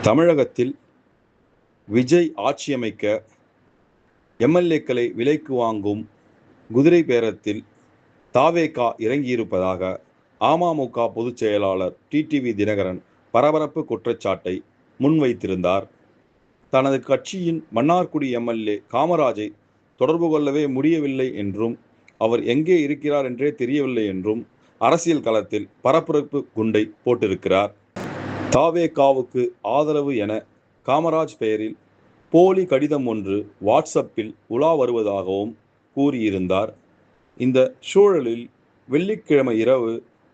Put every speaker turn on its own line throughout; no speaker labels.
தமிழகத்தில் விஜய் ஆட்சியமைக்க எம்எல்ஏக்களை விலைக்கு வாங்கும் குதிரை பேரத்தில் தாவேகா இறங்கியிருப்பதாக அமமுக பொதுச் செயலாளர் டிடிவி தினகரன் பரபரப்பு குற்றச்சாட்டை முன்வைத்திருந்தார். தனது கட்சியின் மன்னார்குடி எம்எல்ஏ காமராஜை தொடர்பு கொள்ளவே முடியவில்லை என்றும், அவர் எங்கே இருக்கிறார் என்றே தெரியவில்லை என்றும் அரசியல் களத்தில் பரபரப்பு குண்டை போட்டிருக்கிறார். தாவேகாவுக்கு ஆதரவு என காமராஜ் பெயரில் போலி கடிதம் ஒன்று வாட்ஸ்அப்பில் உலா வருவதாகவும் கூறியிருந்தார். இந்த சூழலில் வெள்ளிக்கிழமை இரவு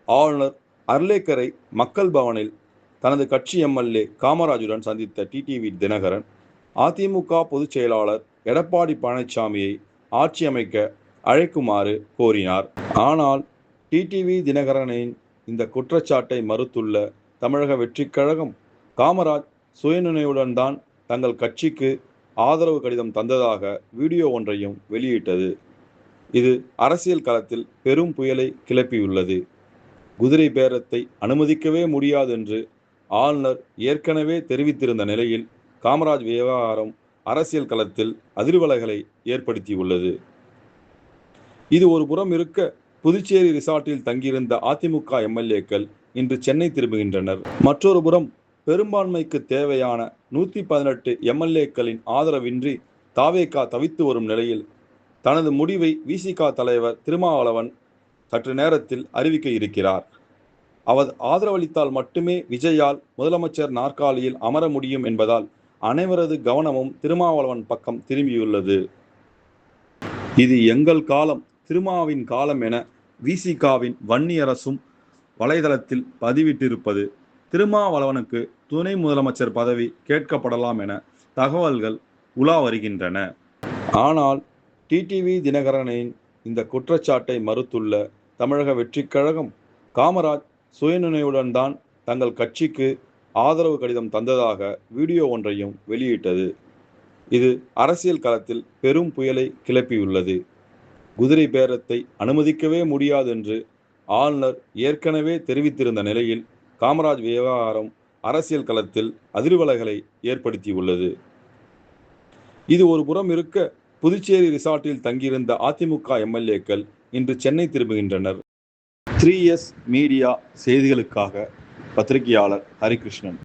ஆளுநர் அர்லேக்கரை மக்கள் பவனில் தனது கட்சி எம்எல்ஏ காமராஜுடன் சந்தித்த டிடிவி தினகரன் அதிமுக பொதுச் செயலாளர் எடப்பாடி பழனிசாமியை ஆட்சி அமைக்க அழைக்குமாறு கோரினார். ஆனால் டிடிவி தினகரனின் இந்த குற்றச்சாட்டை மறுத்துள்ள தமிழக வெற்றிக் கழகம், காமராஜ் சுயநினைவுடன் தான் தங்கள் கட்சிக்கு ஆதரவு கடிதம் தந்ததாக வீடியோ ஒன்றையும் வெளியிட்டது. இது அரசியல் களத்தில் பெரும் புயலை கிளப்பியுள்ளது. குதிரை பேரத்தை அனுமதிக்கவே முடியாது என்று ஆளுநர் ஏற்கனவே தெரிவித்திருந்த நிலையில் காமராஜ் விவகாரம் அரசியல் களத்தில் அதிர்வலைகளை ஏற்படுத்தியுள்ளது. இது ஒரு புறம் இருக்க, புதுச்சேரி ரிசார்ட்டில் தங்கியிருந்த அதிமுக எம்எல்ஏக்கள் இன்று சென்னை திரும்புகின்றனர். மற்றொரு புறம் பெரும்பான்மைக்கு தேவையான 118 எம்எல்ஏக்களின் ஆதரவின்றி தாவேகா தவித்து வரும் நிலையில் தனது முடிவை விசிக தலைவர் திருமாவளவன் சற்று நேரத்தில் அறிவிக்க இருக்கிறார். அவர் ஆதரவளித்தால் மட்டுமே விஜயால் முதலமைச்சர் நாற்காலியில் அமர முடியும் என்பதால் அனைவரது கவனமும் திருமாவளவன் பக்கம் திரும்பியுள்ளது. இது எங்கள் காலம், திருமாவின் காலம் என விசிகாவின் வன்னியரசும் வலைதளத்தில் பதிவிட்டிருப்பது திருமாவளவனுக்கு துணை முதலமைச்சர் பதவி கேட்கப்படலாம் என தகவல்கள் உலா வருகின்றன. ஆனால் டிடிவி தினகரனின் இந்த குற்றச்சாட்டை மறுத்துள்ள தமிழக வெற்றிக் கழகம், காமராஜ் சுயநினைவுடன் தான் தங்கள் கட்சிக்கு ஆதரவு கடிதம் தந்ததாக வீடியோ ஒன்றையும் வெளியிட்டது. இது அரசியல் களத்தில் பெரும் புயலை கிளப்பியுள்ளது. குதிரை பேரத்தை அனுமதிக்கவே முடியாது என்று ஆளுநர் ஏற்கனவே தெரிவித்திருந்த நிலையில் காமராஜ் விவகாரம் அரசியல் களத்தில் அதிர்வலைகளை ஏற்படுத்தியுள்ளது. இது ஒரு புறம் இருக்க, புதுச்சேரி ரிசார்ட்டில் தங்கியிருந்த அதிமுக எம்எல்ஏக்கள் இன்று சென்னை திரும்புகின்றனர். 3S மீடியா செய்திகளுக்காக பத்திரிகையாளர் ஹரிகிருஷ்ணன்.